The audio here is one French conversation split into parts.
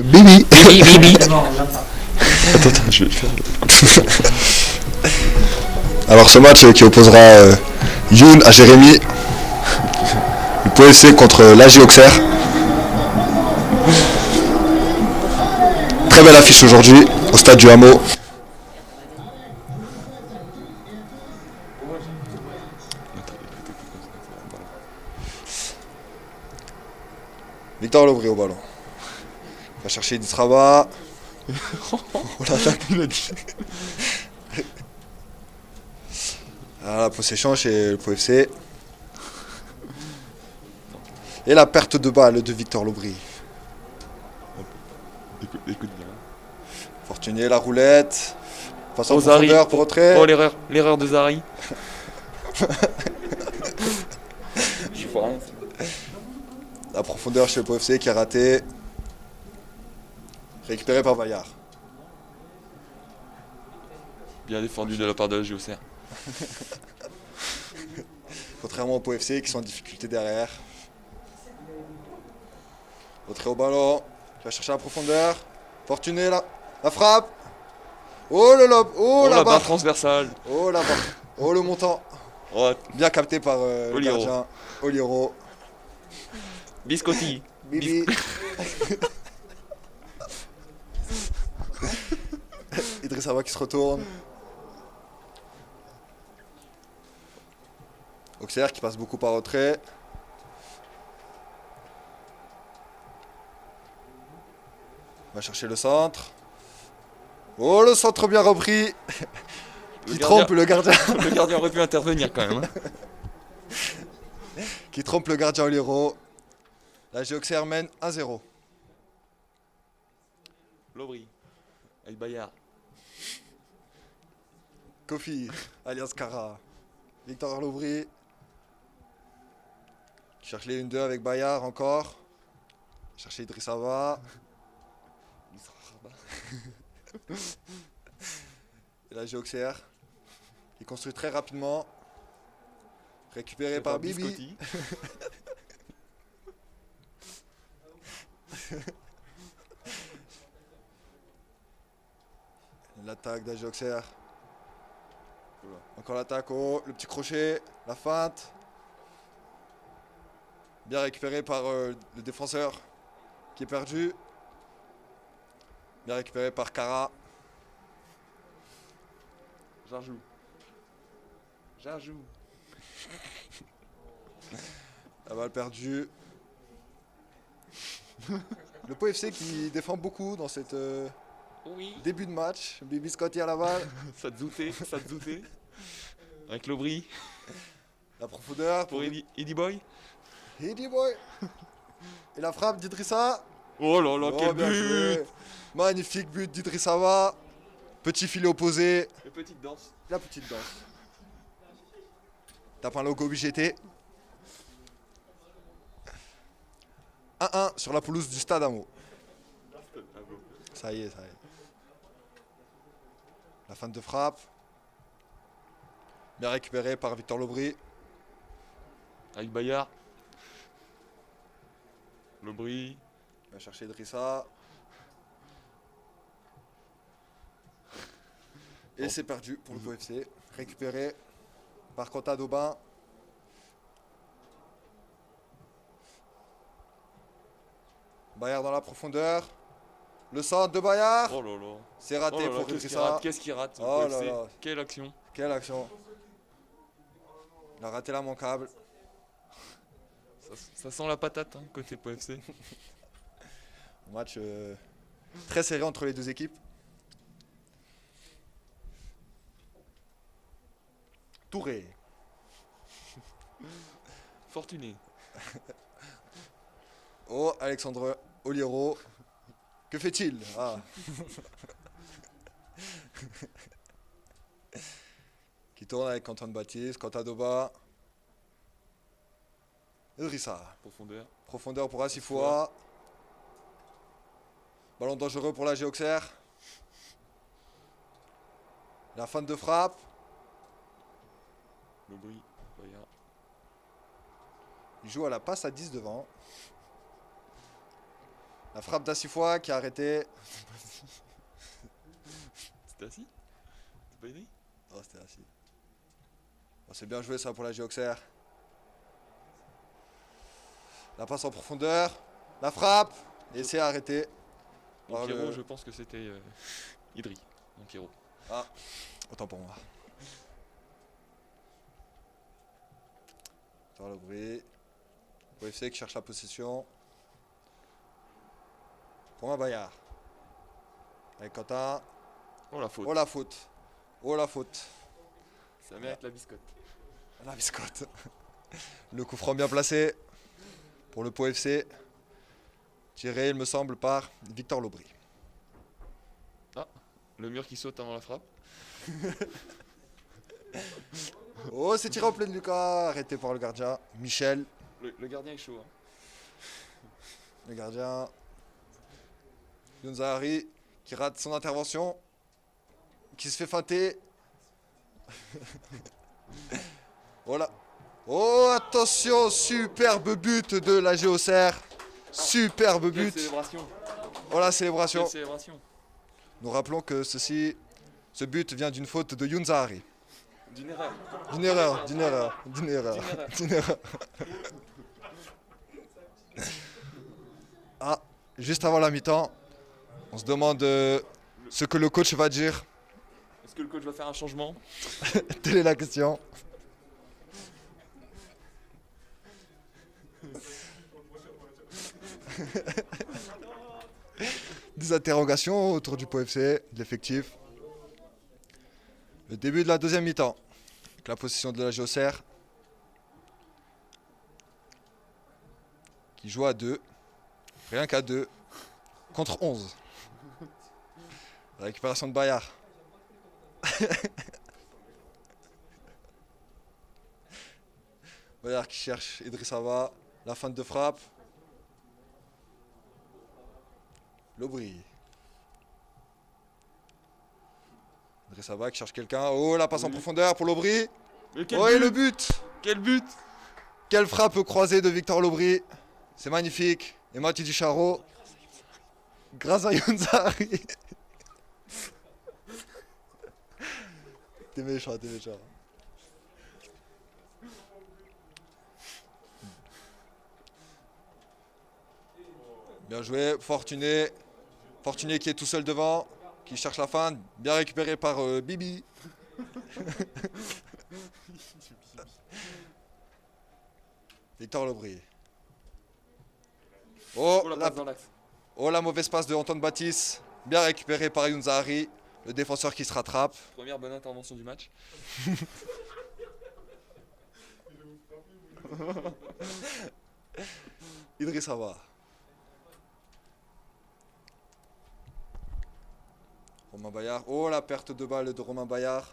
Bibi. Bibi, bibi. Attends, je vais le faire. Alors ce match qui opposera Youn à Jérémy, le POFC contre l'AG Auxerre. Très belle affiche aujourd'hui au stade du Hameau. Victor Lobry au ballon. Il va chercher Distrava. Oh là là, il a dit. La possession chez le POFC. Et la perte de balle de Victor Lobry. Écoute bien. Fortuné, la roulette. Passe en Oh, Zari. profondeur pour retrait. Oh, l'erreur de Zari. Je vois rien. La profondeur chez le POFC qui a raté. Récupéré par Bayard. Bien défendu de la part de la JOCR. Contrairement au POFC qui sont en difficulté derrière. Retrait au ballon. Il va chercher la profondeur. Fortuné, la frappe. Oh le lob. Oh, la la barre barre. transversale. Oh la barre. Oh le montant. Oh, Bien capté par le Oliro. gardien. Oliro. Biscotti. Bibi. Idriss Aba qui se retourne. Auxerre qui passe beaucoup par retrait. Va chercher le centre. Oh le centre bien repris. Qui trompe le gardien. Le gardien aurait pu intervenir quand même. Qui trompe le gardien Oliro. La Auxerre mène 1-0. Lobry. Avec Bayard. Kofi, alias Kara. Victor Lobry. Qui cherche les 1-2 avec Bayard encore. Chercher Idriss Aba. Et la Auxerre qui construit très rapidement. Récupéré par Bibi. Biscotti. L'attaque d'AG Auxerre. Encore l'attaque, oh, le petit crochet, la feinte. Bien récupéré par le défenseur qui est perdu. Bien récupéré par Kara. Jarjou. Jarjou. La balle perdue. Le POFC qui défend beaucoup dans cette Oui. début de match. Bibi Scotty à la balle. Ça te doutait. Avec Lobry. La profondeur Pour Eddie Boy. Eddie Boy. Et la frappe d'Idrissa. Oh là là, Oh, quel bien but. joué. Magnifique but d'Idrissa Aba. Petit filet opposé. La petite danse. La petite danse. Tape un logo BGT. 1-1 sur la pelouse du stade Hameau. Ça y est. La fin de frappe. Bien récupéré par Victor Lobry. Avec Bayard. Lobry. Il va chercher Idrissa. Et c'est perdu pour le POFC. Récupéré par Quentin Daubin. Bayard dans la profondeur. Le centre de Bayard. Oh là là. C'est raté Oh là là, pour qu'est-ce qu'il Idrissa. rate, qu'est-ce qu'il rate Oh là PFC. là. Quelle action. Quelle action. Il a raté l'immanquable. Ça sent la patate hein, côté PFC. Match très serré entre les deux équipes. Touré. Fortuné. Oh, Alexandre Oliro. Que fait-il? Qui tourne avec Antoine Baptiste, Quentin Daubin. Idrissa. Profondeur. Profondeur pour Asifoua. Ballon dangereux pour la Auxerre. La fin de frappe. Lobry. Bayard. Il joue à la passe à 10 devant. La frappe d'Assifois qui a arrêté. C'était assis? T'as pas aidé? Oh, c'était assis. Bon, c'est bien joué ça pour la Auxerre. La passe en profondeur. La frappe. Et c'est arrêté. Mon par Pierrot, le- je pense que c'était Idri, mon Pierrot. Ah, autant pour moi. Victor Lobry. OFC qui cherche la possession. Romain Bayard. Avec Quentin. Oh la faute. Oh la faute. Oh la faute. Ça mérite la biscotte. La biscotte. Le coup franc bien placé pour le Pau FC. Tiré, il me semble, par Victor Lobry. Le mur qui saute avant la frappe. Oh, c'est tiré en pleine Lucas. Arrêté par le gardien. Michel, Le gardien est chaud. Hein. le gardien. Younzahari qui rate son intervention. Qui se fait feinter. Voilà. Oh, attention, superbe but de la Auxerre. Superbe Quelle but. célébration. Oh la célébration. Quelle célébration. Nous rappelons que ce but vient d'une faute de Younzahari. D'une erreur. D'une erreur, d'une erreur, d'une erreur, D'une erreur. d'une erreur. Ah, juste avant la mi-temps, on se demande ce que le coach va dire. Est-ce que le coach va faire un changement? Telle est la question. Des interrogations autour du Pau FC, de l'effectif. Le début de la deuxième mi-temps, avec la possession de la Auxerre, qui joue à 2, rien qu'à 2, contre 11. La récupération de Bayard. Bayard qui cherche Idriss Aba, la feinte de frappe. Lobry. Idriss Aba qui cherche quelqu'un. Oh, la passe en Oui. profondeur pour Lobry. Mais quel Oh, et but le but. Quel but! Quelle frappe croisée de Victor Lobry. C'est magnifique. Et Mathieu Ducharo. Grâce à Younzahari. T'es méchant, t'es méchant. Bien joué, Fortuné. Fortuné qui est tout seul devant, qui cherche la fin. Bien récupéré par Bibi. Victor Lobry. Oh, Oh la la, passe dans l'axe. oh, la mauvaise passe de Antoine Baptiste. Bien récupéré par Younzahari. Le défenseur qui se rattrape. Première bonne intervention du match. Idriss Aba. Romain Bayard. Oh, la perte de balle de Romain Bayard.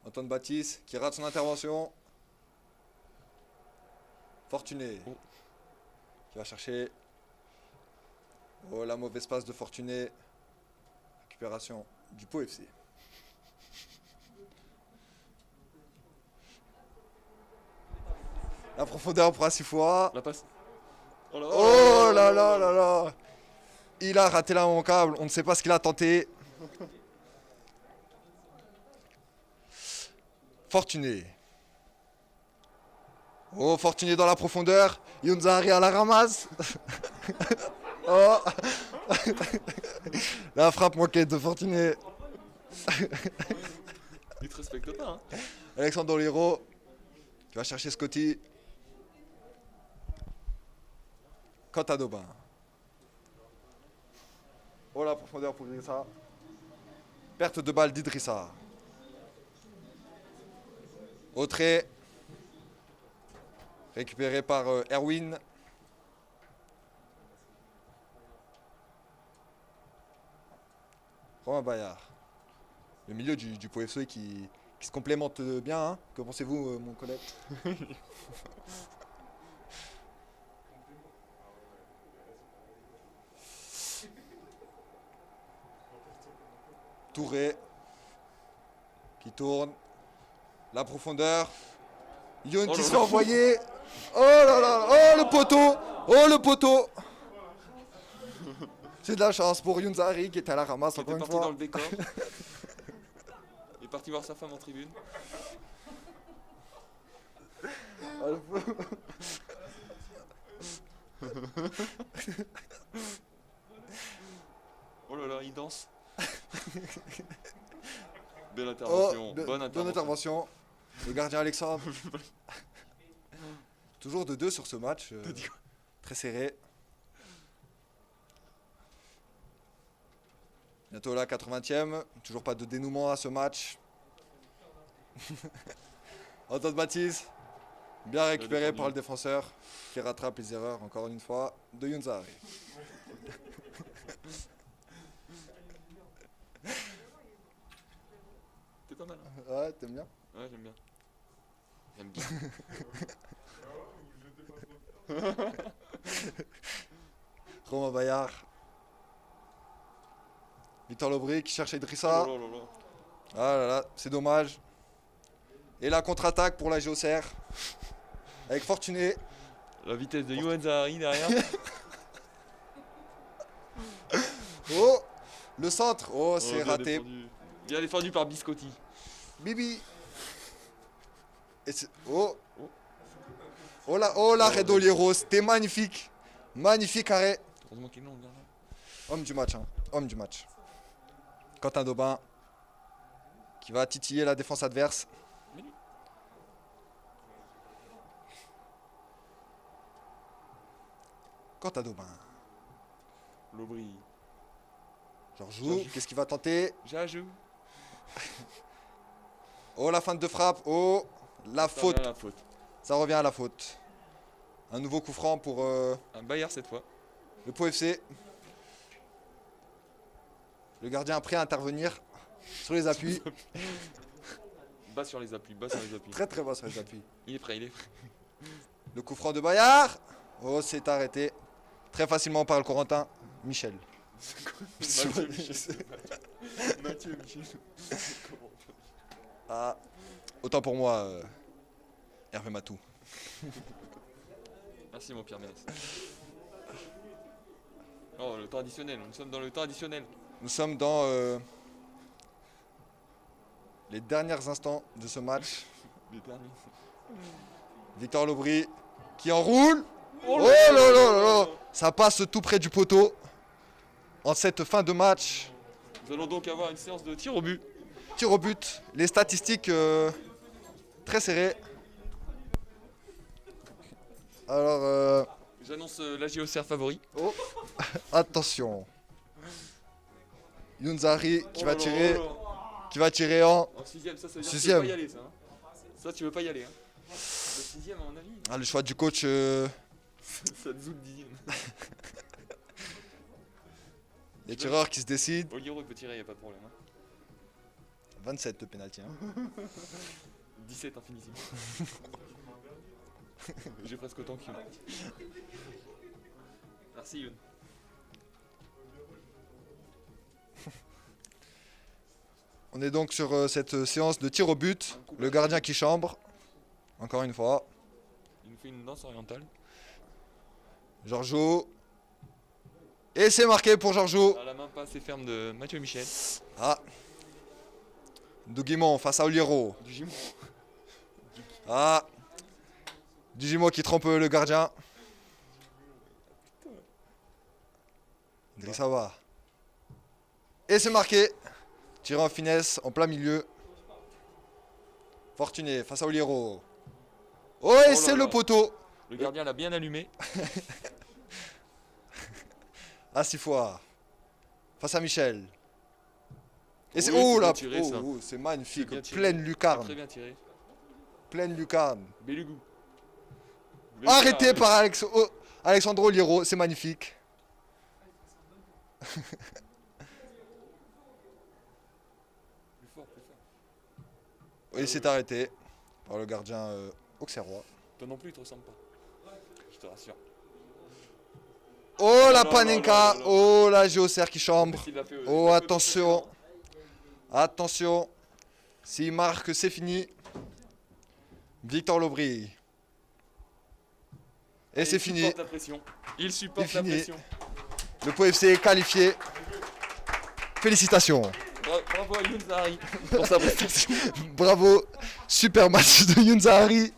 Antoine Baptiste qui rate son intervention. Fortuné. Oh. Qui va chercher. Oh, la mauvaise passe de Fortuné. Récupération du Pau FC. La profondeur pour Assifois. La passe. Oh là Oh là là là là. Il a raté l'immanquable. On ne sait pas ce qu'il a tenté. Fortuné. Oh, Fortuné dans la profondeur. Younzahari à la ramasse. Oh. La frappe manquée de Fortuné. Il te respecte pas, hein. Alexandre Doliro qui va chercher Scotty. Quentin Daubin. Oh, la profondeur pour Idrissa. Perte de balle d'Idrissa. Autré. Récupéré par Erwin. Romain Bayard. Le milieu du Pau FC qui se complémente bien. Hein. Que pensez-vous, mon collègue? Touré. Qui tourne. La profondeur. Youn Oh qui là se là. fait envoyer. Oh là là. Oh le poteau. Oh le poteau. C'est de la chance pour Younzari qui était à la ramasse Qui encore était une parti dans fois. le décor. Il est parti voir sa femme en tribune. Oh là là, il danse. Belle intervention, bonne intervention. Bonne intervention. Le gardien Alexandre. Toujours de 2 sur ce match. Très serré. Bientôt la 80e. Toujours pas de dénouement à ce match. Antoine Baptiste. Bien récupéré par le défenseur qui rattrape les erreurs encore une fois de Younzari. T'es pas mal. Hein. Ouais, t'aimes bien? Ouais, j'aime bien. J'aime bien. Romain Bayard. Victor Lobry qui cherche Idrissa. Oh là là là. Ah là là, c'est dommage. Et la contre-attaque pour la Géocère. Avec Fortuné. La vitesse de Yohan Zahari derrière. Oh, le centre. Oh, Oh, c'est bien raté. défendu. Bien défendu par Biscotti. Bibi. Et oh. Oh là, Red Oliero, c'était magnifique. Magnifique arrêt. Heureusement qu'il est long, le gardien. Homme du match, hein. Homme du match. Quentin Daubin. Qui va titiller la défense adverse. Quentin Daubin. Lobry. Georgiou, qu'est-ce qu'il va tenter? Jajou. Oh, la feinte de frappe. Oh, la faute. La faute. Ça revient à la faute. Un nouveau coup franc pour Un Bayard cette fois. le Pau FC. Le gardien a prêt à intervenir sur les appuis. Bas sur les appuis, bas sur les appuis. Très très bas sur les appuis. Il est prêt, il est prêt. Le coup franc de Bayard. Oh, c'est arrêté très facilement par le Corentin Michel. Mathieu Michel. Mathieu Michel. Ah, autant pour moi, Hervé Matou. Merci mon Pierre Ménès. Oh, le temps additionnel, nous sommes dans le temps additionnel. Nous sommes dans les derniers instants de ce match. Les derniers. Victor Lobry qui enroule. Oh Oh là là là là. Ça passe tout près du poteau. En cette fin de match, Nous allons donc avoir une séance de tir au but. tir au but, les statistiques très serrées. Alors, J'annonce la Géocère favori. oh, attention. Younzari qui va tirer, en. En sixième, ça veut dire que tu veux Sixième. pas y aller, ça. Hein. Ça, tu veux pas y aller. Hein. Le sixième, à mon avis, Ah, le choix du coach. ça te zout le dixième. Les tireurs qui se décident. Oliero, il peut tirer, y a pas de problème. Hein. 27 de pénalty. Hein. 17 infinissimo. J'ai presque autant que Youn. Merci Youn. On est donc sur cette séance de tir au but. Le gardien qui chambre. Encore une fois. Il nous fait une danse orientale. Georgiou. Et c'est marqué pour Georgiou. À la main pas assez ferme de Mathieu Michel. Ah. Douguimont face à Oliero. Du Gimon. Ah. Dugimo qui trompe le gardien. Idrissa Ba. Et c'est marqué. Tiré en finesse, en plein milieu. Fortuné face à Oliero. Oh, et là c'est là. le poteau. Le gardien l'a bien allumé. À 6 fois. Face à Michel. Et c'est. Oui, Oh c'est là, bien tiré, ça. c'est magnifique. C'est bien tiré. Pleine lucarne. Très bien tiré. Pleine lucarne. Belugou. Arrêté par Alexandro Oliero, c'est magnifique. Plus fort, plus fort. Et c'est arrêté par le gardien auxerrois. Toi non plus, il te ressemble pas. Je te rassure. Oh la là Panenka. là là. Oh la Géocère qui chambre. Il l'a fait, Oh il l'a fait attention. Attention. S'il marque, c'est fini. Victor Lobry. Et c'est Il fini. supporte la pression. Il supporte C'est la fini. pression. Le Pau FC est qualifié. Félicitations. Bravo à Youn Zaharie pour sa prestation. Bravo. Super match de Youn Zaharie.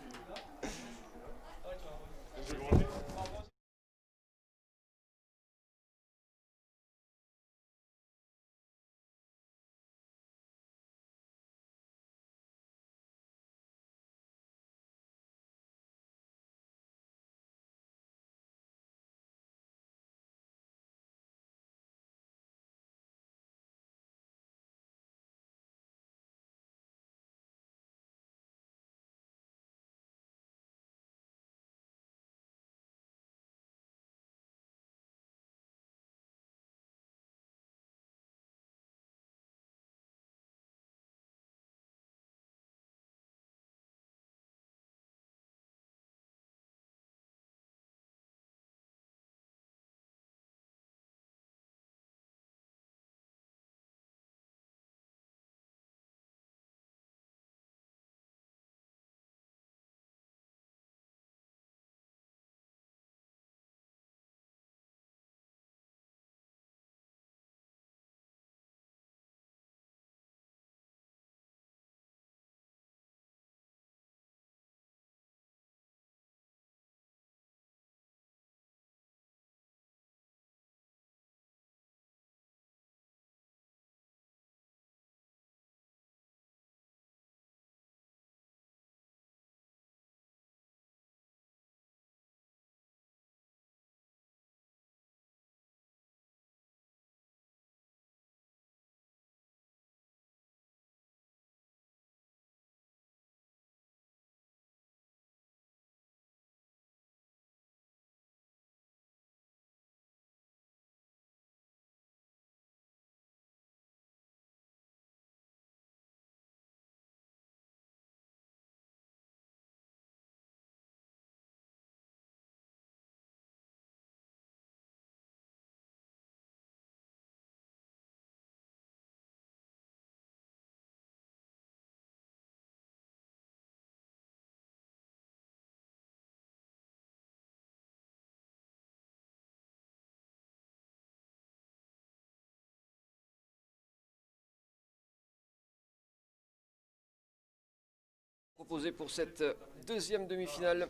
Proposé pour cette deuxième demi-finale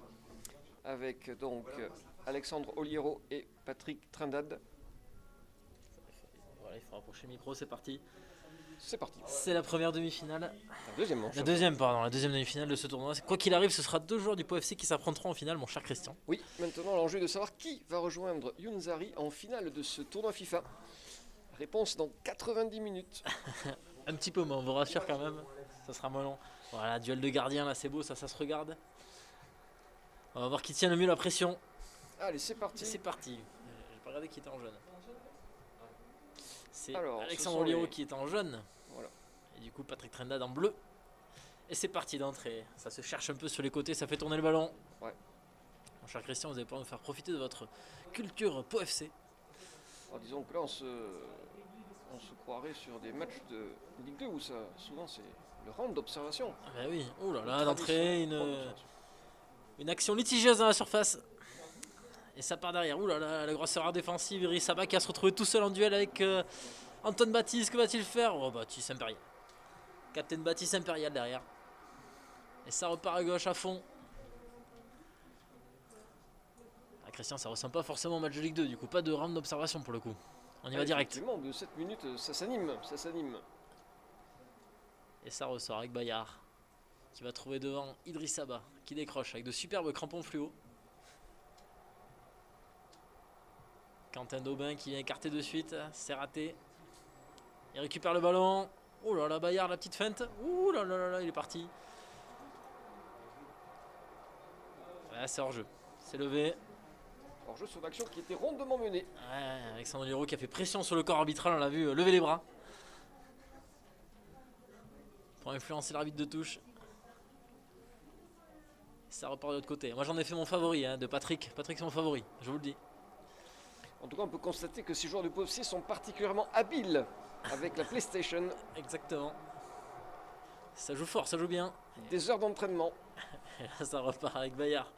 avec donc Alexandre Oliero et Patrick Trindade. Voilà, il faut rapprocher le micro, c'est parti. C'est parti. C'est la première demi-finale. La deuxième manche. La deuxième demi-finale de ce tournoi. Quoi qu'il arrive, ce sera deux joueurs du Pau FC qui s'affronteront en finale, mon cher Christian. Oui, maintenant l'enjeu est de savoir qui va rejoindre Youn Zaharie en finale de ce tournoi FIFA. Réponse dans 90 minutes. Un petit peu, mais on vous rassure quand même. Ça sera mollant. Voilà, duel de gardien, là c'est beau, ça se regarde. On va voir qui tient le mieux la pression. Allez, c'est parti. C'est parti. J'ai pas regardé qui était en jaune. C'est Alors, Alexandre ce sont Oliero les- qui est en jaune. Voilà. Et du coup, Patrick Trindade en bleu. Et c'est parti d'entrée. Ça se cherche un peu sur les côtés, ça fait tourner le ballon. Ouais. Mon cher Christian, vous allez pouvoir nous faire profiter de votre culture Pau FC. Alors, disons que là, on se croirait sur des matchs de Ligue 2 où ça, souvent c'est le round d'observation. Ah bah oui, oh là là, Tradition, d'entrée, round d'observation. une action litigieuse dans la surface. Et ça part derrière. Ouh là là, la grosse erreur défensive. Idriss Saba qui a se retrouvé tout seul en duel avec Antoine Baptiste. Que va-t-il faire? Oh, Baptiste Impérial. Captain Baptiste Impérial derrière. Et ça repart à gauche à fond. Ah, Christian, ça ressemble pas forcément au match de Ligue 2. Du coup, pas de round d'observation pour le coup. On y va direct. Effectivement, de 7 minutes, ça s'anime, ça s'anime. Et ça ressort avec Bayard qui va trouver devant Idriss Saba qui décroche avec de superbes crampons fluo. Quentin Daubin qui vient écarter de suite, c'est raté. Il récupère le ballon. Oh là là, Bayard, la petite feinte. Ouh là là là là, il est parti. Ouais, c'est hors jeu. C'est levé. Alors jeu sur l'action qui était rondement menée. Ouais, Alexandre Oliero qui a fait pression sur le corps arbitral, on l'a vu lever les bras. Pour influencer l'arbitre de touche. Ça repart de l'autre côté. Moi j'en ai fait mon favori de Patrick. Patrick c'est mon favori, je vous le dis. En tout cas, on peut constater que ces joueurs du Pau FC sont particulièrement habiles avec la PlayStation. Exactement. Ça joue fort, ça joue bien. Des heures d'entraînement. Et là ça repart avec Bayard.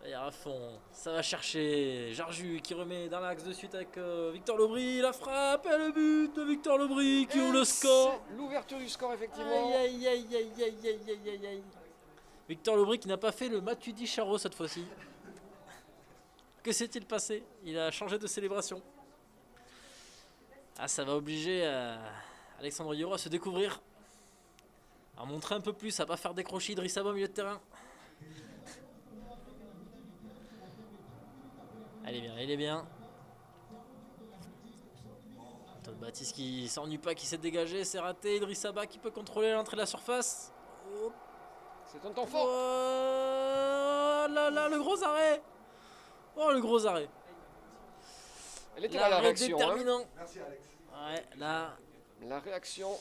Bayard à fond. Ça va chercher. Jarju qui remet dans l'axe de suite avec Victor Lobry. La frappe et le but de Victor Lobry qui ouvre le score. C'est l'ouverture du score, effectivement. Aïe, aïe, aïe, aïe, aïe, aïe, aïe, aïe, aïe. Victor Lobry qui n'a pas fait le Matuidi Charo cette fois-ci. Que s'est-il passé? Il a changé de célébration. Ah, ça va obliger Alexandre Yoro à se découvrir. À montrer un peu plus, à pas faire décrocher Idriss Saba au milieu de terrain. Elle est bien, il est bien. Antoine Baptiste qui s'ennuie pas, qui s'est dégagé, c'est raté. Idriss Saba qui peut contrôler l'entrée de la surface. Oh. C'est un temps fort. Oh là là, le gros arrêt. Oh, le gros arrêt. Elle était là, la réaction. Déterminant. Merci Alex. Ouais, là. La réaction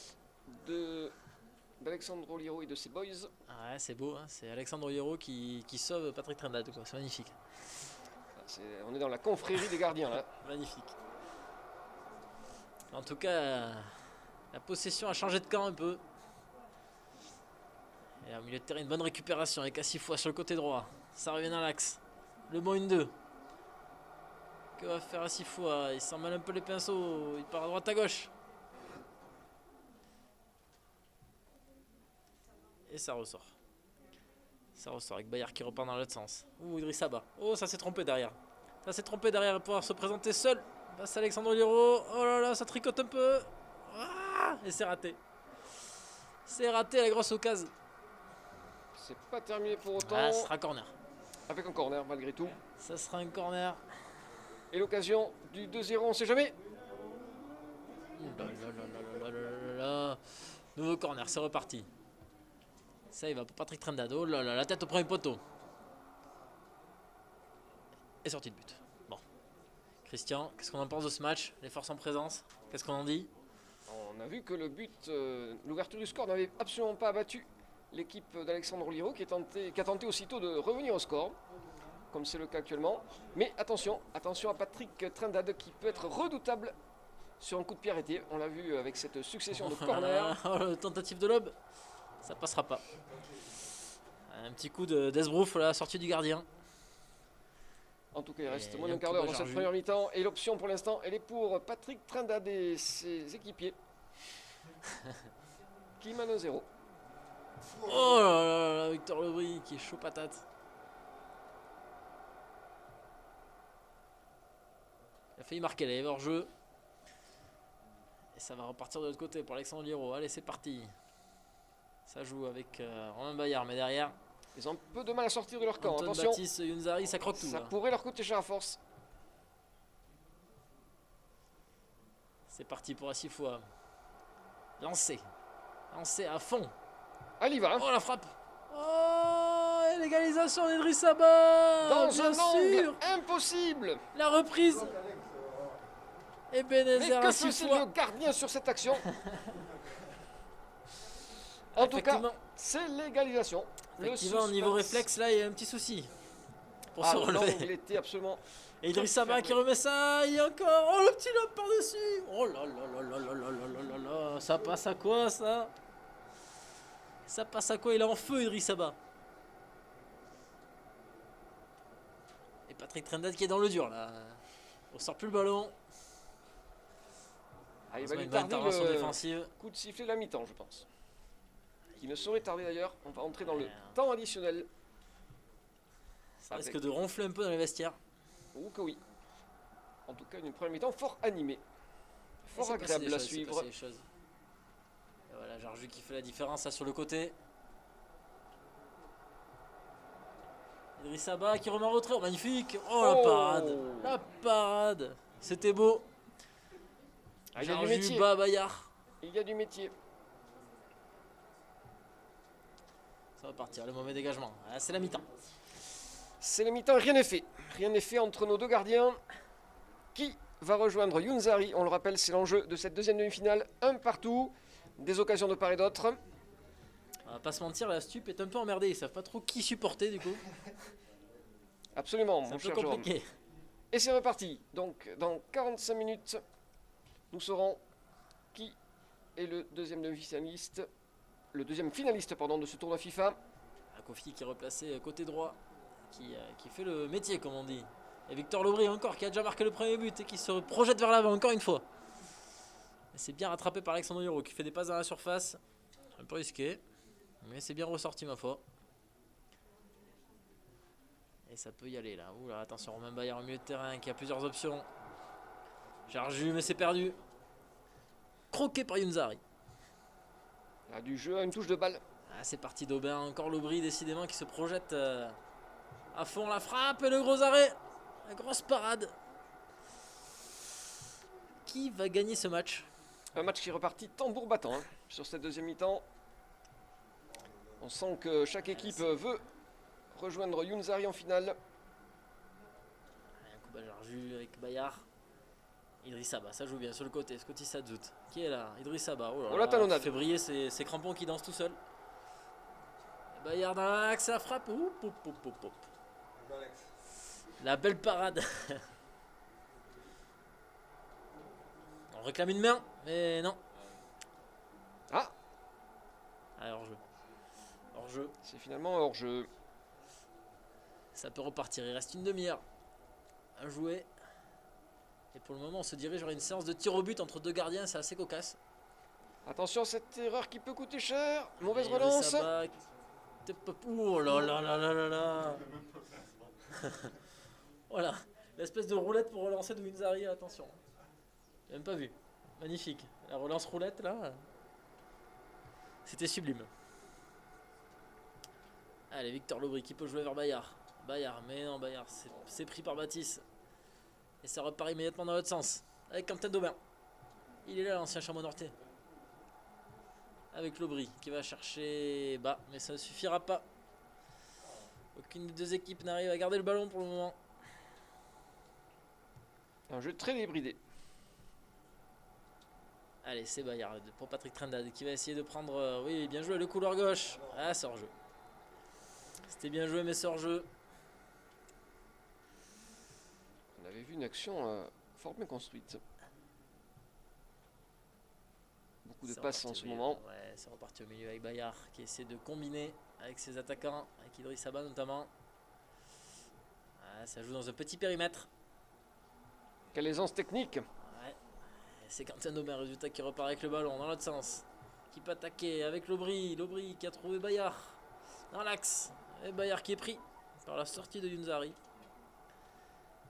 d'Alexandre Liro et de ses boys. Ouais, c'est beau, hein. C'est Alexandre Hierro qui sauve Patrick Trindade, quoi. C'est magnifique. On est dans la confrérie des gardiens là. Magnifique. En tout cas, la possession a changé de camp un peu. Et au milieu de terrain, une bonne récupération avec Assifois sur le côté droit. Ça revient dans l'axe. Le bon 1-2. Que va faire Assifois? Il s'en mêle un peu les pinceaux. Il part à droite à gauche. Et ça ressort. Ça ressort avec Bayard qui repart dans l'autre sens. Ouh, Idriss Saba. Oh, ça s'est trompé derrière. Ça s'est trompé derrière pour pouvoir se présenter seul. Passe Alexandre Liro. Oh là là, ça tricote un peu. Ah, et c'est raté. C'est raté la grosse occasion. C'est pas terminé pour autant. Ah, ce sera corner. Avec un corner malgré tout. Ça sera un corner. Et l'occasion du 2-0, on sait jamais. Ouh là là là là là là là là. Nouveau corner, c'est reparti. Ça, il va pour Patrick Trindade. Oh là là, la tête au premier poteau. Et sortie de but. Bon. Christian, qu'est-ce qu'on en pense de ce match? Les forces en présence, qu'est-ce qu'on en dit? On a vu que le but, l'ouverture du score n'avait absolument pas abattu l'équipe d'Alexandre Liro qui a tenté aussitôt de revenir au score, comme c'est le cas actuellement. Mais attention, attention à Patrick Trindade qui peut être redoutable sur un coup de pied arrêté. On l'a vu avec cette succession de corners. Oh, tentative de lob, ça passera pas. Un petit coup d'Esbrouf à la sortie du gardien. En tout cas, il reste Et moins un d'un quart coup d'heure de dans cette Jarju. première mi-temps. Et l'option pour l'instant, elle est pour Patrick Trindade et ses équipiers. Qui mène 1-0. Oh là là là, Victor Lobry qui est chaud patate. Il a failli marquer là, il est hors jeu. Et ça va repartir de l'autre côté pour Alexandre Liro. Allez, c'est parti. Ça joue avec Romain Bayard, mais derrière, Ils ont un peu de mal à sortir de leur camp. Antoine Attention, Baptiste, Younzari, ça croque tout. ça Là. pourrait leur coûter cher à force. C'est parti pour Assifois. Lancé. Lancé à fond. Allez, y va. Oh la frappe. Oh, et l'égalisation d'Idriss Saba. Dans bien un sûr. angle impossible. La reprise. Et Mais Benezer que faisait Assifois. le gardien sur cette action? En tout cas, Effectivement. c'est l'égalisation. Le Effectivement, au niveau suspense. réflexe, là, il y a un petit souci. Pour se Ah, l'angle relever. était absolument... Et Idriss Saba qui remet ça. Il y a encore. Oh, le petit lob par-dessus. Oh là là là là là là là là là là. Ça passe à quoi, ça? Ça passe à quoi? Il est en feu, Idriss Saba. Et Patrick Trindade qui est dans le dur, là. On sort plus le ballon. Ah, il va Heureusement, lui une bonne tarder intervention le défensive. coup de sifflet de la mi-temps, je pense. Qui ne saurait tarder d'ailleurs. On va entrer dans le Ouais. temps additionnel. Ça risque de ronfler un peu dans les vestiaires. Ou que oui. En tout cas, une première mi-temps fort animée. Et Fort c'est passé agréable des à choses, c'est suivre. passé des choses. Et voilà, Jarju qui fait la différence là sur le côté. Idriss Saba qui remet en retrait. Oh, magnifique. Oh, la Oh. parade. La parade. C'était beau. Ah, il y a du Jarju métier. bat Bayard. Il y a du métier. Ça va partir, le mauvais dégagement. Ah, c'est la mi-temps. C'est la mi-temps, rien n'est fait. Rien n'est fait entre nos deux gardiens. Qui va rejoindre Younzari? On le rappelle, c'est l'enjeu de cette deuxième demi-finale. Un partout. Des occasions de part et d'autre. On va pas se mentir, la stup est un peu emmerdée. Ils savent pas trop qui supporter du coup. Absolument, C'est mon un peu cher Jérôme. compliqué. Et c'est reparti. Donc, dans 45 minutes, nous saurons qui est le deuxième demi-finaliste. Le deuxième finaliste, pardon, de ce tournoi FIFA. Ah, Kofi qui est replacé côté droit. qui fait le métier, comme on dit. Et Victor Lobry encore, qui a déjà marqué le premier but et qui se projette vers l'avant, encore une fois. Et c'est bien rattrapé par Alexandre Oliero, qui fait des passes dans la surface. Un peu risqué, mais c'est bien ressorti, ma foi. Et ça peut y aller, là. Oula, attention, Romain Bayard au milieu de terrain, qui a plusieurs options. Jarju, mais c'est perdu. Croqué par Younzari. Il y a du jeu à une touche de balle. Ah, c'est parti d'Aubin, encore Lobry décidément qui se projette à fond. La frappe et le gros arrêt. La grosse parade. Qui va gagner ce match? Un match qui est reparti tambour battant hein, sur cette deuxième mi-temps. On sent que chaque équipe veut rejoindre Younzari en finale. Un coup bas Jarju avec Bayard. Idriss Abba, ça joue bien sur le côté. Scotty Sadzout qui est là. Idriss Abba. Oh là On là, la talonnade. il fait briller ses crampons qui dansent tout seul. Bayard dans l'axe, ça frappe. Oup, oup, oup, oup, oup. La belle parade. On réclame une main, mais non. Ah, Allez, hors-jeu. Hors-jeu. c'est finalement hors jeu. Ça peut repartir. Il reste une demi-heure à jouer. Et pour le moment, on se dirige vers une séance de tir au but entre deux gardiens. C'est assez cocasse. Attention, cette erreur qui peut coûter cher. Mauvaise Et relance. Sabah, oh là là là là là là. Voilà. L'espèce de roulette pour relancer de Younzari. Attention. J'ai même pas vu. Magnifique. La relance roulette là. C'était sublime. Allez, Victor Lobry qui peut jouer vers Bayard. Bayard, mais non, Bayard, c'est pris par Baptiste. Et ça repart immédiatement dans l'autre sens. Avec Quentin d'Aubin. Il est là, l'ancien Chameau Nortais. Avec Lobry qui va chercher bas, mais ça ne suffira pas. Aucune des deux équipes n'arrive à garder le ballon pour le moment. Un jeu très débridé. Allez, c'est Bayard pour Patrick Trindade qui va essayer de prendre. Oui, bien joué, le couloir gauche. Ah, c'est hors-jeu. C'était bien joué, mais c'est hors-jeu. On avait vu une action fort bien construite. Beaucoup de C'est passes en reparti ce au milieu. moment. Ouais, c'est reparti au milieu avec Bayard qui essaie de combiner avec ses attaquants, avec Idriss Abba notamment. Ah, ça joue dans un petit périmètre. Quelle aisance technique. Ouais. C'est Quentin d'Aubin, résultat qui repart avec le ballon dans l'autre sens. Qui peut attaquer avec Lobry. Lobry qui a trouvé Bayard dans l'axe. Et Bayard qui est pris par la sortie de Younzari.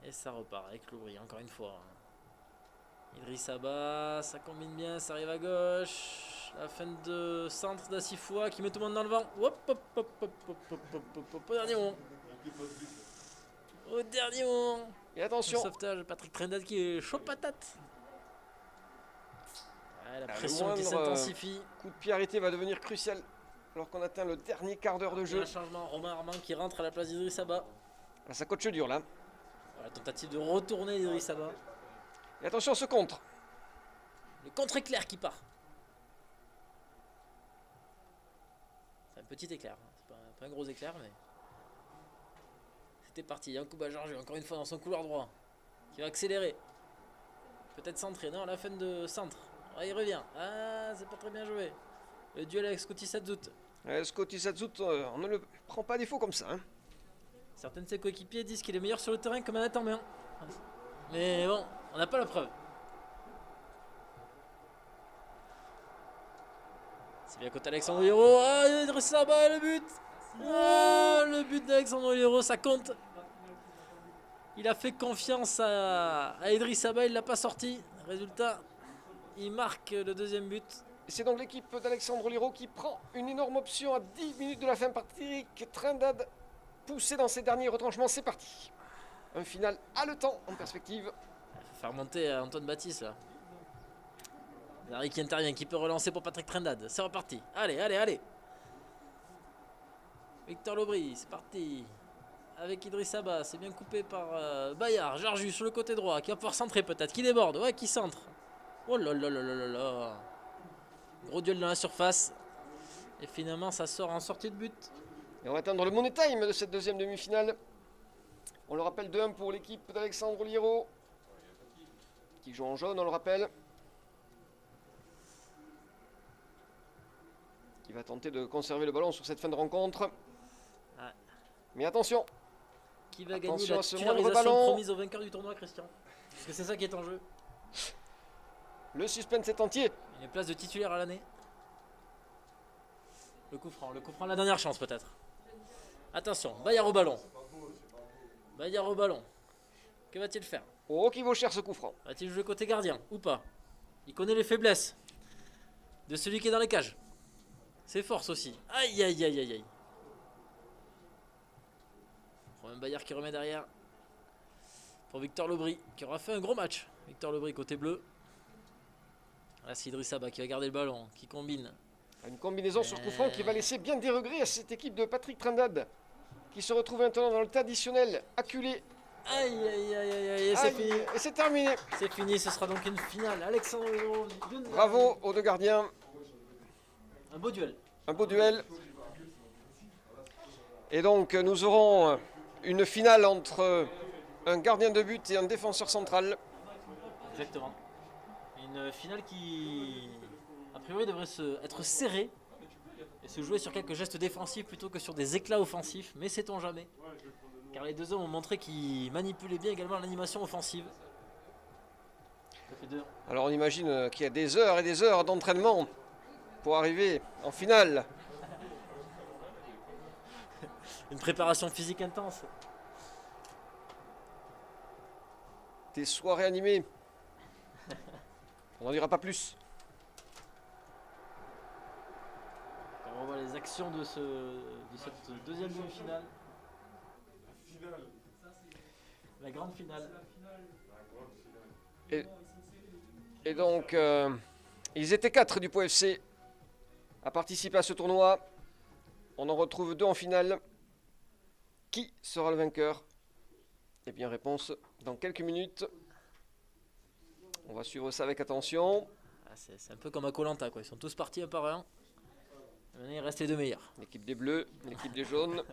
Et ça repart avec Lobry encore une fois. Idriss Abba, ça combine bien, ça arrive à gauche. La fin de centre d'Assifoua qui met tout le monde dans le vent. Hop, hop, hop, hop, hop, hop, hop, hop, hop, au dernier moment. Au dernier moment. Et attention. Le sauvetage, Patrick Trindade qui est chaud patate. Ouais, la Le pression qui moindre, s'intensifie. Coup de pied arrêté va devenir crucial alors qu'on atteint le dernier quart d'heure de Et jeu. un changement, Romain Armand qui rentre à la place d'Idriss Abba. Ah, ça coach dur là. Voilà, tentative de retourner Idriss Abba. Et attention ce contre. Le contre-éclair qui part. C'est un petit éclair, hein. C'est pas un gros éclair, mais c'était parti. Yankuba Jarju, encore une fois dans son couloir droit, qui va accélérer. Peut-être centrer, non, la fin de centre. Ah, il revient. Ah, c'est pas très bien joué. Le duel avec Scotty Sadzout. Scotty Sadzout, on ne le prend pas à défaut comme ça. Hein. Certains de ses coéquipiers disent qu'il est meilleur sur le terrain que manette en main. Mais bon, on n'a pas la preuve. C'est bien côté Alexandre Oliero. Ah, Idriss Abba, le but. Oh, le but d'Alexandre Oliero, ça compte. Il a fait confiance à Idriss Abba, il l'a pas sorti. Résultat, il marque le deuxième but. Et c'est donc l'équipe d'Alexandre Oliero qui prend une énorme option à 10 minutes de la fin par Patrick Trindade. Poussé dans ses derniers retranchements, c'est parti. Un final haletant en perspective. Il faut faire monter Antoine Baptiste là. Zari qui intervient, qui peut relancer pour Patrick Trindade. C'est reparti. Allez, allez, allez. Victor Lobry, c'est parti. Avec Idriss Abba, c'est bien coupé par Bayard. Jarju sur le côté droit, qui va pouvoir centrer peut-être. Qui déborde, ouais, qui centre. Oh là là là là là là. Gros duel dans la surface. Et finalement, ça sort en sortie de but. Et on va atteindre le money time de cette deuxième demi-finale. On le rappelle 2-1 pour l'équipe d'Alexandre Oliero. Qui joue en jaune, on le rappelle. Qui va tenter de conserver le ballon sur cette fin de rencontre. Ouais. Mais attention, Qui va Attention gagner la à ce moindre titularisation ballon. promise au vainqueur du tournoi, Christian? Parce que c'est ça qui est en jeu. Le suspense est entier. Une place de titulaire à l'année. Le coup franc, la dernière chance peut-être. Attention, Bayard au ballon. Bayard au ballon. Que va-t-il faire? Oh, qui vaut cher ce coup franc. Va-t-il jouer côté gardien ou pas? Il connaît les faiblesses de celui qui est dans les cages. Ses forces aussi. Aïe aïe aïe aïe aïe. Romain Bayard qui remet derrière. Pour Victor Lebris qui aura fait un gros match. Victor Lebris côté bleu. Là c'est Idriss Abba qui va garder le ballon, qui combine. Une combinaison sur coup franc qui va laisser bien des regrets à cette équipe de Patrick Trindade. Qui se retrouve maintenant dans le temps additionnel, acculé. Aïe aïe aïe aïe aïe, et c'est Aïe, fini. et c'est terminé. C'est fini, ce sera donc une finale. Alexandre Hérault, Bravo aux deux gardiens. un beau duel. Un beau duel. Et donc nous aurons une finale entre un gardien de but et un défenseur central. Exactement. Une finale qui, a priori, devrait être serrée et se jouer sur quelques gestes défensifs plutôt que sur des éclats offensifs. Mais sait-on jamais? Car les deux hommes ont montré qu'ils manipulaient bien également l'animation offensive. Ça fait 2. Alors on imagine qu'il y a des heures et des heures d'entraînement pour arriver en finale. Une préparation physique intense. Des soirées animées. On n'en dira pas plus. Quand on voit les actions de cette deuxième demi-finale. La grande finale. Et donc, ils étaient 4 du Pau FC à participer à ce tournoi. On en retrouve 2 en finale. Qui sera le vainqueur? Eh bien, réponse dans quelques minutes. On va suivre ça avec attention. Ah, c'est un peu comme à Koh-Lanta, quoi. Ils sont tous partis un par un. Maintenant, il reste les deux meilleurs. L'équipe des bleus, l'équipe des jaunes.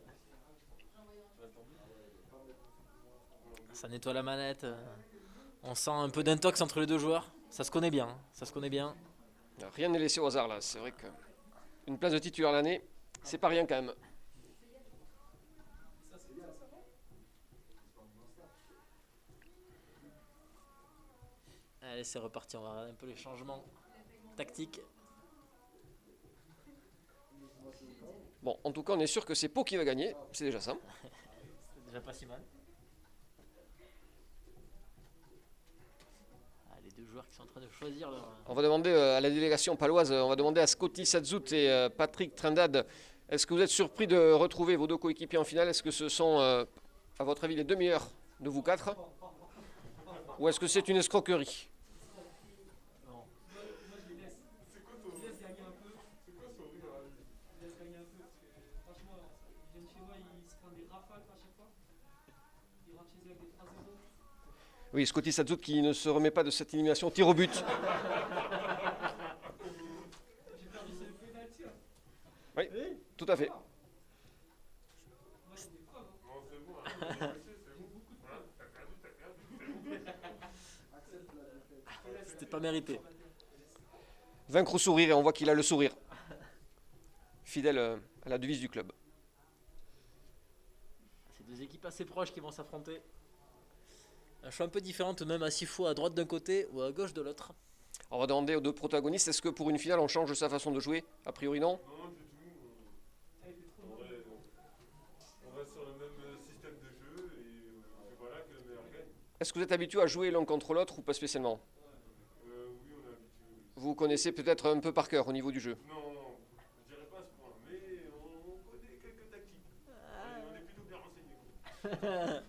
Ça nettoie la manette. On sent un peu d'intox entre les deux joueurs. Ça se connaît bien. Ça se connaît bien. Rien n'est laissé au hasard là. C'est vrai qu'une place de titulaire l'année, c'est pas rien quand même. Allez, c'est reparti. On va regarder un peu les changements tactiques. Bon, en tout cas, on est sûr que c'est Pau qui va gagner. C'est déjà ça. C'est déjà pas si mal. Ah, les deux joueurs qui sont en train de choisir leur... On va demander à la délégation paloise, on va demander à Scotty Sadzout et Patrick Trindade, est-ce que vous êtes surpris de retrouver vos deux coéquipiers en finale? Est-ce que ce sont, à votre avis, les deux meilleurs de vous quatre? Ou est-ce que c'est une escroquerie? Oui, Scotty Sadzout qui ne se remet pas de cette élimination tir au but. Oui, tout à fait. C'était pas mérité. Vaincre ou sourire, et on voit qu'il a le sourire. Fidèle à la devise du club. C'est deux équipes assez proches qui vont s'affronter. Un choix un peu différent, même à 6 fois à droite d'un côté ou à gauche de l'autre. On va demander aux deux protagonistes, est-ce que pour une finale on change sa façon de jouer? A priori non. Non, du tout. On reste sur le même système de jeu et voilà que le meilleur gagne. Est-ce que vous êtes habitué à jouer l'un contre l'autre ou pas spécialement? Oui, on est habitué. Vous connaissez peut-être un peu par cœur au niveau du jeu. Non, je dirais pas à ce point, mais on connaît quelques tactiques. On est plutôt bien renseignés.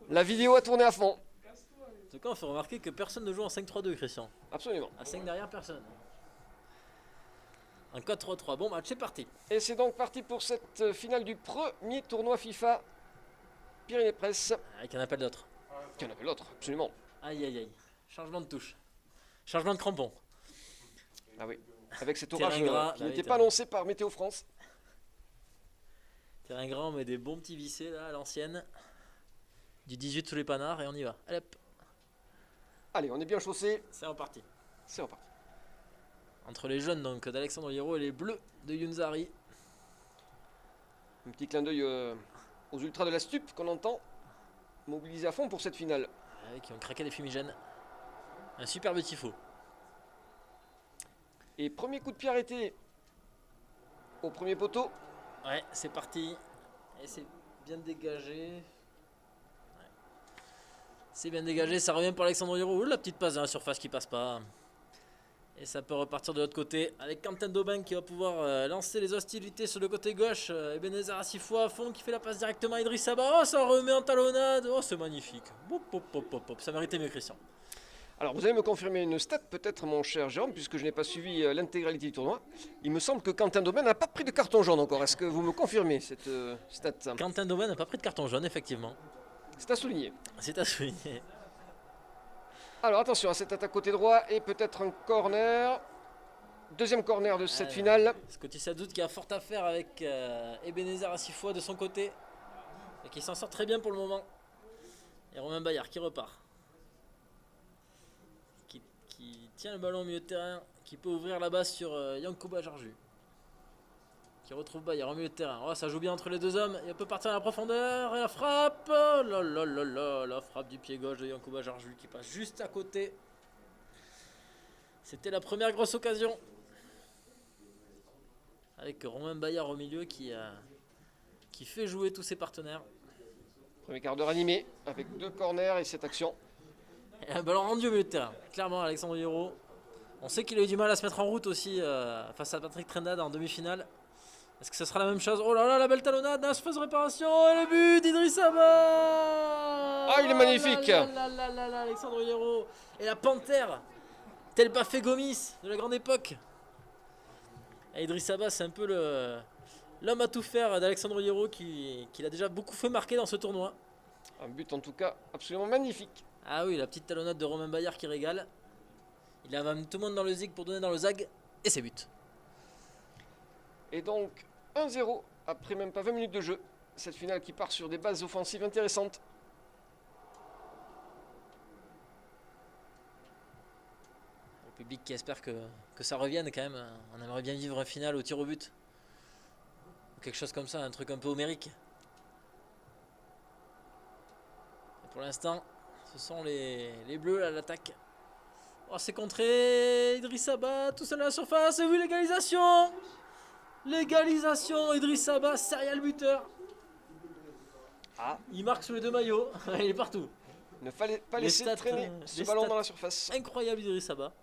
La vidéo a tourné à fond. En tout cas, on fait remarquer que personne ne joue en 5-3-2, Christian. Absolument. À 5 derrière, personne. En 4-3-3. Bon match, c'est parti. Et c'est donc parti pour cette finale du premier tournoi FIFA Pyrénées Presse. Avec un appel d'autre. Qui en appelle l'autre, absolument. Aïe aïe aïe. Changement de touche. Changement de crampon. Ah oui. Avec cet Terrain orage gras, qui bah n'était oui, pas annoncé par Météo France. Terrain grand, on met des bons petits vissés là à l'ancienne. Du 18 sous les panards et on y va. Allez hop. Allez, on est bien chaussé. C'est reparti. C'est reparti. Entre les jeunes donc d'Alexandre Hierro et les bleus de Yunzari. Un petit clin d'œil aux ultras de la stup qu'on entend mobilisés à fond pour cette finale. Qui ont craqué des fumigènes. Un superbe tifo. Et premier coup de pied arrêté au premier poteau. Ouais, c'est parti. Et c'est bien dégagé. Ouais. C'est bien dégagé, ça revient pour Alexandre Hiro. La petite passe dans la surface qui passe pas. Et ça peut repartir de l'autre côté avec Quentin Daubin qui va pouvoir lancer les hostilités sur le côté gauche. Ebenezer Assifou à fond qui fait la passe directement à Idriss Saba. Oh, ça remet en talonnade. Oh, c'est magnifique. Hop, hop, hop, hop, hop. Ça méritait mieux, Christian. Alors vous allez me confirmer une stat peut-être mon cher Jérôme, puisque je n'ai pas suivi l'intégralité du tournoi. Il me semble que Quentin Daubin n'a pas pris de carton jaune encore. Est-ce que vous me confirmez cette stat? Quentin Daubin n'a pas pris de carton jaune, effectivement. C'est à souligner. C'est à souligner. Alors attention à cette attaque côté droit et peut-être un corner. Deuxième corner de cette finale. Scotty Sadout qui a fort à faire avec Ebenezer Assifou de son côté. Et qui s'en sort très bien pour le moment. Et Romain Bayard qui repart. Qui tient le ballon au milieu de terrain. Qui peut ouvrir la base sur Yankuba Jarju. Qui retrouve Bayard au milieu de terrain. Oh, ça joue bien entre les deux hommes. Il peut partir à la profondeur. Et la frappe. Oh là là là là. La frappe du pied gauche de Yankuba Jarju qui passe juste à côté. C'était la première grosse occasion. Avec Romain Bayard au milieu qui fait jouer tous ses partenaires. Premier quart d'heure animé avec deux corners et cette action. Et un ballon rendu au milieu de terrain. Clairement, Alexandre Hiro. On sait qu'il a eu du mal à se mettre en route aussi face à Patrick Trindade en demi-finale. Est-ce que ce sera la même chose? Oh là là, la belle talonnade, la surface de réparation. Et le but d'Idriss Saba. Ah, il est magnifique. Alexandre Hiro. Et la panthère, tel Bafé Gomis de la grande époque. Et Idriss Saba, c'est un peu l'homme à tout faire d'Alexandre Hiro qui l'a déjà beaucoup fait marquer dans ce tournoi. Un but en tout cas absolument magnifique. Ah oui, la petite talonnade de Romain Bayard qui régale. Il a même tout le monde dans le zig pour donner dans le zag. Et c'est but. Et donc 1-0 après même pas 20 minutes de jeu. Cette finale qui part sur des bases offensives intéressantes. Le public qui espère que ça revienne quand même. On aimerait bien vivre un final au tir au but. Ou quelque chose comme ça, un truc un peu homérique. Et pour l'instant, ce sont les bleus là, à l'attaque. Oh, c'est contré. Idriss Saba, tout seul à la surface. Et oui, l'égalisation. L'égalisation. Idriss Saba, serial buteur. Ah, il marque sous les deux maillots. Il est partout. Il ne fallait pas laisser traîner ce ballon dans la surface. Incroyable Idriss Saba.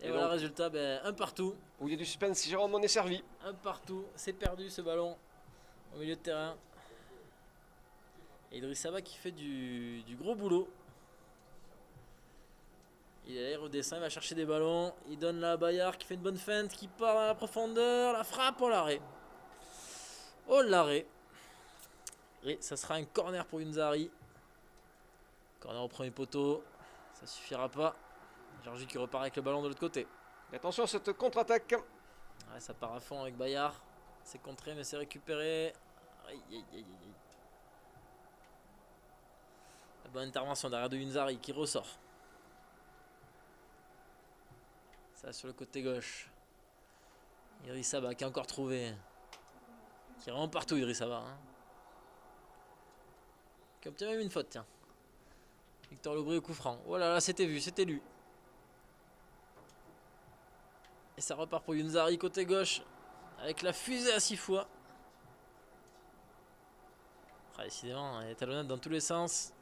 Et voilà le résultat, un partout. Où il y a du suspense, Jérôme, on est servi. Un partout, c'est perdu ce ballon au milieu de terrain. Et Idriss Saba qui fait du gros boulot. Il est là, il redescend, il va chercher des ballons. Il donne là à Bayard qui fait une bonne feinte, qui part dans la profondeur. La frappe, oh l'arrêt. Oh l'arrêt. Et ça sera un corner pour Yunzari. Corner au premier poteau. Ça suffira pas. Georgie qui repart avec le ballon de l'autre côté. Et attention à cette contre-attaque. Ouais, ça part à fond avec Bayard. C'est contré mais c'est récupéré. Aïe, aïe, aïe, aïe. La bonne intervention derrière de Yunzari qui ressort. Ça sur le côté gauche. Idriss Saba qui a encore trouvé. Qui est vraiment partout Idriss Saba. Hein. Qui obtient même une faute, tiens. Victor Lobry au coup franc. Oh là là, c'était vu, c'était lu. Et ça repart pour Yunzari côté gauche. Avec la fusée à 6 fois. Ah, décidément, il est talonnade dans tous les sens.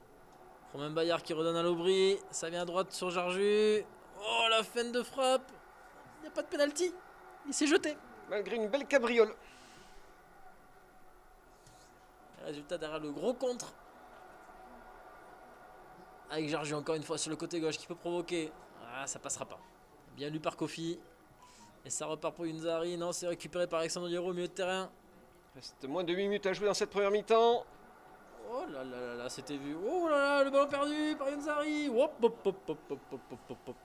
Romain Bayard qui redonne à Lobry. Ça vient à droite sur Jarju. Oh, la fin de frappe. Il n'y a pas de penalty. Il s'est jeté. Malgré une belle cabriole. Résultat derrière le gros contre. Avec Jarju encore une fois sur le côté gauche qui peut provoquer. Ah, ça passera pas. Bien lu par Kofi. Et ça repart pour Yunzari. Non, c'est récupéré par Alexandre Hiro au milieu de terrain. Il reste moins de 8 minutes à jouer dans cette première mi-temps. Oh là là là là, c'était vu. Oh là là, le ballon perdu par Yunzari. Hop, hop, hop, hop, hop, hop, hop, hop.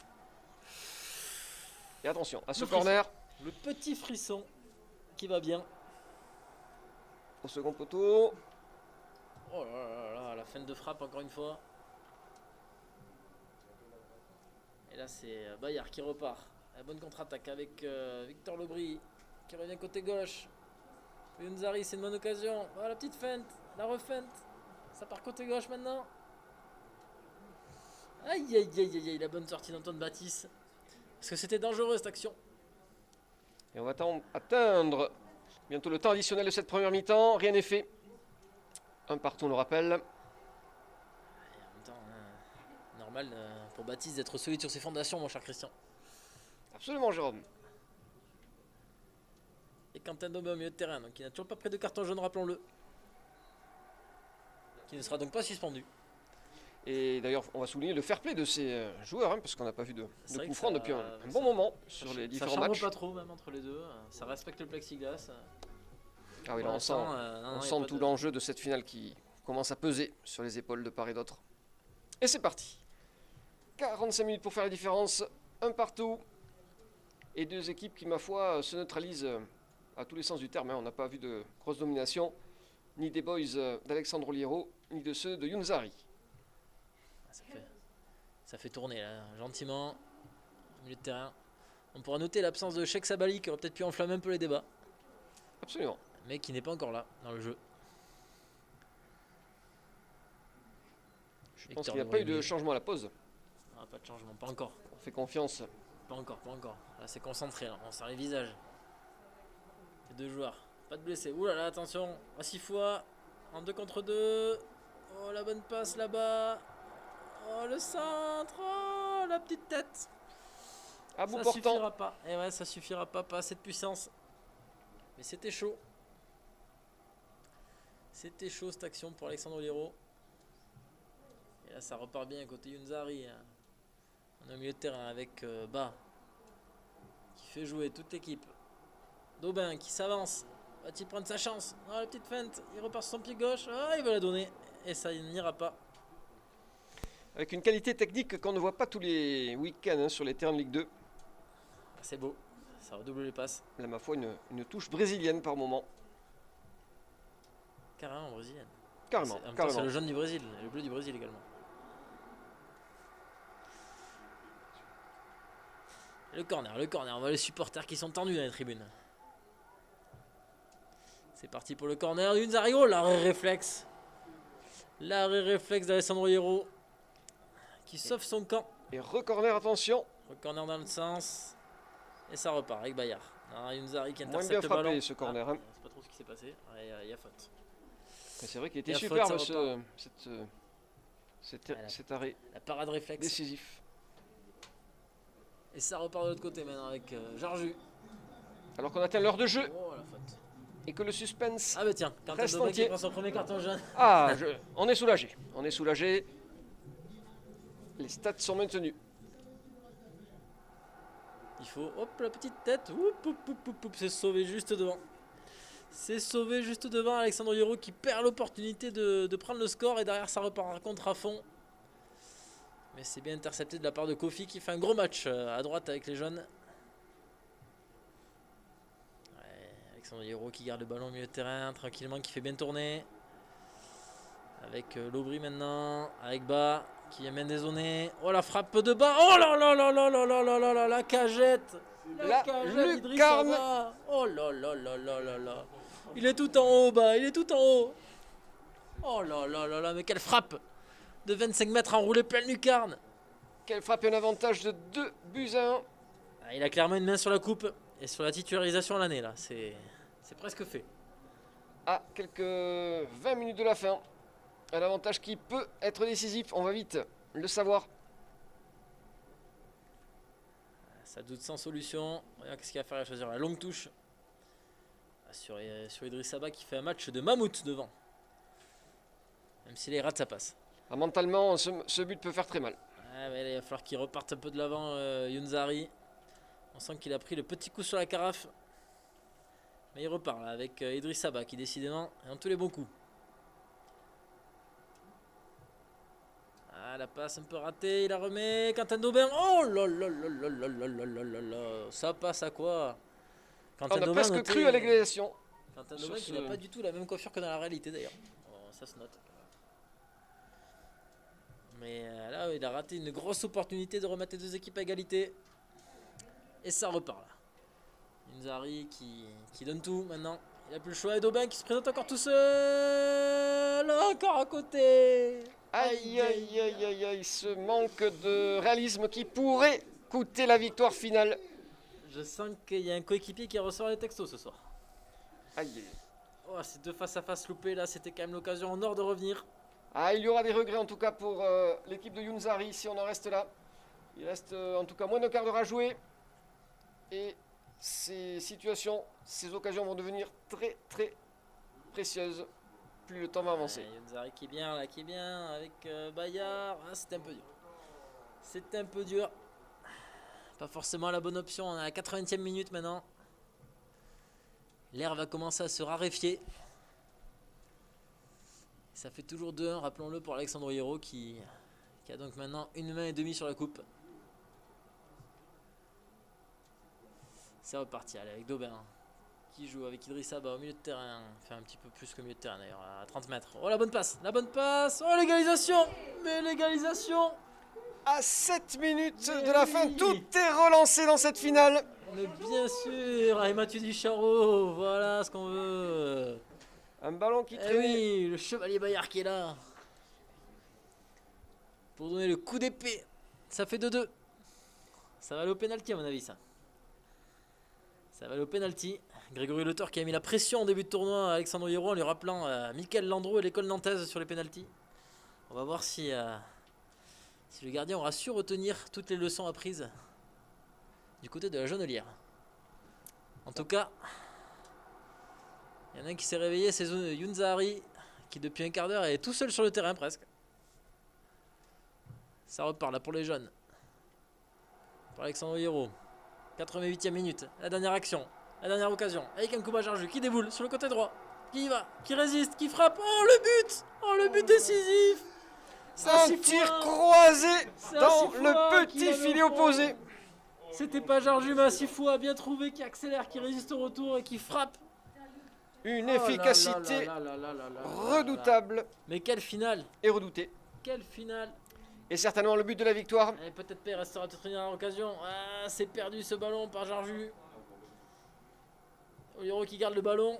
Et attention à ce corner. Le petit frisson qui va bien. Au second poteau. Oh là là là, la fin de frappe encore une fois. Et là c'est Bayard qui repart. La bonne contre-attaque avec Victor Lobry qui revient côté gauche. Yunzari, c'est une bonne occasion. Oh, la petite feinte, la refeinte. Ça part côté gauche maintenant. Aïe aïe aïe aïe aïe, la bonne sortie d'Antoine Baptiste. Parce que c'était dangereux cette action. Et on va atteindre bientôt le temps additionnel de cette première mi-temps. Rien n'est fait. Un partout, on le rappelle. Et en même temps, normal pour Baptiste d'être solide sur ses fondations, mon cher Christian. Absolument, Jérôme. Et Quentin Daubin au milieu de terrain, donc il n'a toujours pas pris de carton jaune, rappelons-le. Qui ne sera donc pas suspendu. Et d'ailleurs, on va souligner le fair play de ces joueurs, hein, parce qu'on n'a pas vu de C'est vrai coup que franc ça- depuis un bon moment sur les Ça différents chambre matchs. pas trop, même entre les deux. Ça respecte le plexiglas. Ah oui, là, Pour on sent, l'instant, non, on y a sent pas tout de- l'enjeu de cette finale qui commence à peser sur les épaules de part et d'autre. Et c'est parti. 45 minutes pour faire la différence. Un partout. Et deux équipes qui, ma foi, se neutralisent à tous les sens du terme. Hein. On n'a pas vu de grosse domination, ni des boys d'Alexandre Oliero, ni de ceux de Yunzari. Ça fait tourner là, gentiment, au milieu de terrain. On pourra noter l'absence de Sheikh Sabali qui aurait peut-être pu enflammer un peu les débats, Absolument. mais qui n'est pas encore là dans le jeu. Je pense qu'il n'y a pas eu de changement à la pause. Ah, pas de changement, pas encore. On fait confiance. Pas encore, pas encore. Là, c'est concentré, là. On serre les visages. Les deux joueurs. Pas de blessés. Ouh là là, attention. À 6 fois. En 2 contre 2. Oh, la bonne passe là-bas. Oh, le centre. Oh, la petite tête. À bout Ça portant. suffira pas. Et ouais, ça suffira pas. Pas assez de puissance. Mais c'était chaud. C'était chaud cette action pour Alexandre Oliero. Et là, ça repart bien côté Yunzari. On est au milieu de terrain avec Bas qui fait jouer toute l'équipe. Daubin qui s'avance. Va-t-il prendre sa chance? Oh, la petite feinte. Il repart sur son pied gauche. Ah, il va la donner. Et ça n'ira pas. Avec une qualité technique qu'on ne voit pas tous les week-ends hein, sur les terrains de Ligue 2. Ah, c'est beau. Ça redouble les passes. Là, ma foi, une touche brésilienne par moment. Carrément brésilienne. Carrément. En même temps, carrément. c'est le jaune du Brésil. Et le bleu du Brésil également. Le corner. On voit les supporters qui sont tendus dans les tribunes. C'est parti pour le corner. Yunzari, oh, l'arrêt réflexe. L'arrêt réflexe d'Alessandro Hierro. Qui sauve son camp. Et recorner, attention. Le corner dans le sens. Et ça repart avec Bayard. Non, Yunzari qui Moins intercepte bien le frappé ballon. ce corner. Hein. C'est pas trop ce qui s'est passé. Il y a faute. Mais c'est vrai qu'il était Et la faute, superbe ça repart. cet arrêt La parade réflexe. décisif. Et ça repart de l'autre côté maintenant avec Jarju. Alors qu'on atteint l'heure de jeu Oh la faute. et que le suspense. Ah bah tiens, Quentin Reste Daubin entier. qui prend son premier carton jaune. Ah, on est soulagé. On est soulagé. Les stats sont maintenus. Il faut, hop, la petite tête. Oup, oup, oup, oup, oup. C'est sauvé juste devant. C'est sauvé juste devant Alexandre Hierro qui perd l'opportunité de prendre le score. Et derrière ça repart contre à fond. Mais c'est bien intercepté de la part de Kofi qui fait un gros match à droite avec les jeunes. Ouais, Alexandre Hierro qui garde le ballon au milieu de terrain tranquillement, qui fait bien tourner. Avec Lobry maintenant, avec Bas qui amène des zones. Oh la frappe de Bas. Oh là là là là là là là là là, la cagette. La cagette d'Idrissa lucarne. Ba. Oh là là là là là là. Il est tout en haut Bas, il est tout en haut. Oh là là là là, mais quelle frappe de 25 mètres enroulé pleine lucarne. Quelle frappe et un avantage de 2 buts à 1. Ah, il a clairement une main sur la coupe et sur la titularisation à l'année là. C'est presque fait. À quelques 20 minutes de la fin. Un avantage qui peut être décisif. On va vite le savoir. Ça doute sans solution. Regarde qu'est-ce qu'il va faire, il va choisir la longue touche. Sur Idrissa Ba qui fait un match de mammouth devant. Même s'il rate, ça passe. Ah, mentalement, ce but peut faire très mal. Ah, mais là, il va falloir qu'il reparte un peu de l'avant, Yunzari. On sent qu'il a pris le petit coup sur la carafe. Mais il repart là, avec Idrissa Ba qui décidément est dans tous les bons coups. Ah, la passe un peu ratée, il la remet. Quentin Daubin. Oh là là là là là là là là là là. Ça passe à quoi? Quentin On a Daubin presque noté- cru à l'égalisation. Quentin sur Daubin qui ce- n'a pas du tout la même coiffure que dans la réalité d'ailleurs. Oh, ça se note. Mais là, il a raté une grosse opportunité de remettre les deux équipes à égalité. Et ça repart là. Yunzari qui donne tout maintenant. n'y a plus le choix. Et Daubin qui se présente encore tout seul. Encore à côté. Aïe, aïe, aïe, aïe, aïe, ce manque de réalisme qui pourrait coûter la victoire finale. Je sens qu'il y a un coéquipier qui ressort les textos ce soir. Aïe, aïe. Oh, ces deux face à face loupés là, c'était quand même l'occasion en or de revenir. Ah, il y aura des regrets en tout cas pour l'équipe de Younzari si on en reste là. Il reste en tout cas moins d'un quart d'heure à jouer. Et ces situations, ces occasions vont devenir très très précieuses plus le temps va avancer. Younzari qui est bien là, qui est bien avec Bayard. Ah, c'était un peu dur. C'était un peu dur. Pas forcément la bonne option. On est à la 80e minute maintenant. L'air va commencer à se raréfier. Ça fait toujours 2-1, rappelons-le, pour Alexandre Hierro qui a donc maintenant une main et demie sur la coupe. C'est reparti, allez, avec Daubin qui joue avec Idrissa Ba au milieu de terrain. Enfin, un petit peu plus que milieu de terrain d'ailleurs, à 30 mètres. Oh, la bonne passe, la bonne passe. Oh, l'égalisation. Mais l'égalisation. À 7 minutes de la fin, tout est relancé dans cette finale. Mais bien sûr, et Mathieu Ducharot, voilà ce qu'on veut. Un ballon qui Eh traîne. oui, le chevalier Bayard qui est là. Pour donner le coup d'épée. Ça fait 2-2. Ça va aller au pénalty à mon avis ça. Ça va aller au pénalty. Grégory Le Thor qui a mis la pression en début de tournoi à Alexandre Hierro en lui rappelant Mickaël Landreau et l'école nantaise sur les pénaltys. On va voir si le gardien aura su retenir toutes les leçons apprises du côté de la Jaunelière. En tout cas, il y en a un qui s'est réveillé, c'est Younzari, qui depuis un quart d'heure est tout seul sur le terrain presque. Ça repart là pour les jeunes. Pour Alexandre Hierro. 88e minute, la dernière action, la dernière occasion. Avec un coup Jarju qui déboule sur le côté droit. Qui y va, qui résiste, qui frappe. Oh le but! Oh le but décisif! Un tir croisé dans le petit filet opposé. C'était pas Jarju, mais Sifoua bien trouvé, qui accélère, qui résiste au retour et qui frappe. Une efficacité redoutable Mais quelle finale! et redoutée. Quelle finale! Et certainement le but de la victoire. Et peut-être pas, il restera peut-être une dernière occasion. Ah, c'est perdu ce ballon par Jarju. Hierro qui garde le ballon.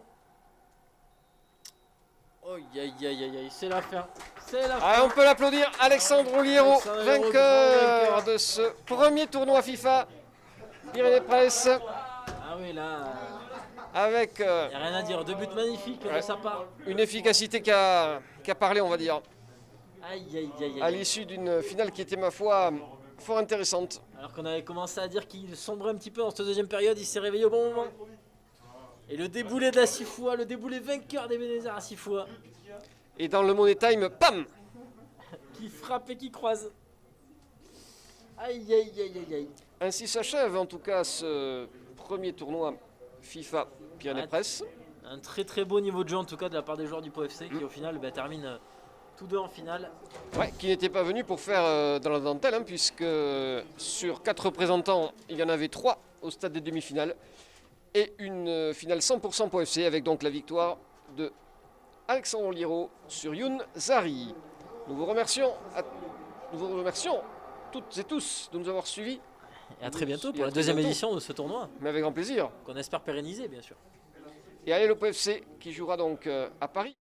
Oh, aïe aïe aïe aïe, c'est la fin. C'est la fin. Ah, on peut l'applaudir, Alexandre Hierro, vainqueur de ce premier tournoi FIFA Pyrénées-Presse. Ah oui, là, Avec il n'y a rien à dire. Deux buts magnifiques de sa part. une efficacité qui a parlé, on va dire, Aïe aïe aïe à aïe. l'issue d'une finale qui était, ma foi, fort intéressante. Alors qu'on avait commencé à dire qu'il sombrait un petit peu dans cette deuxième période, il s'est réveillé au bon moment. Et le déboulé de la Sifoua, le déboulé vainqueur des Bénézars à Sifoua, Et dans le Money Time, pam, qui frappe et qui croise. Aïe aïe aïe aïe aïe. ainsi s'achève en tout cas ce premier tournoi FIFA Pyrénées-Presse. Un très très beau niveau de jeu en tout cas de la part des joueurs du POFC qui au final terminent tous deux en finale. Ouais, qui n'était pas venu pour faire dans la dentelle, hein, puisque sur 4 représentants, il y en avait 3 au stade des demi-finales. Et une finale 100% POFC avec donc la victoire de Alexandre Hierro sur Younzari. Nous vous remercions toutes et tous de nous avoir suivis. Et à très bientôt Et pour à la très deuxième bientôt. édition de ce tournoi Mais avec grand plaisir. qu'on espère pérenniser bien sûr. Et allez le POFC qui jouera donc à Paris.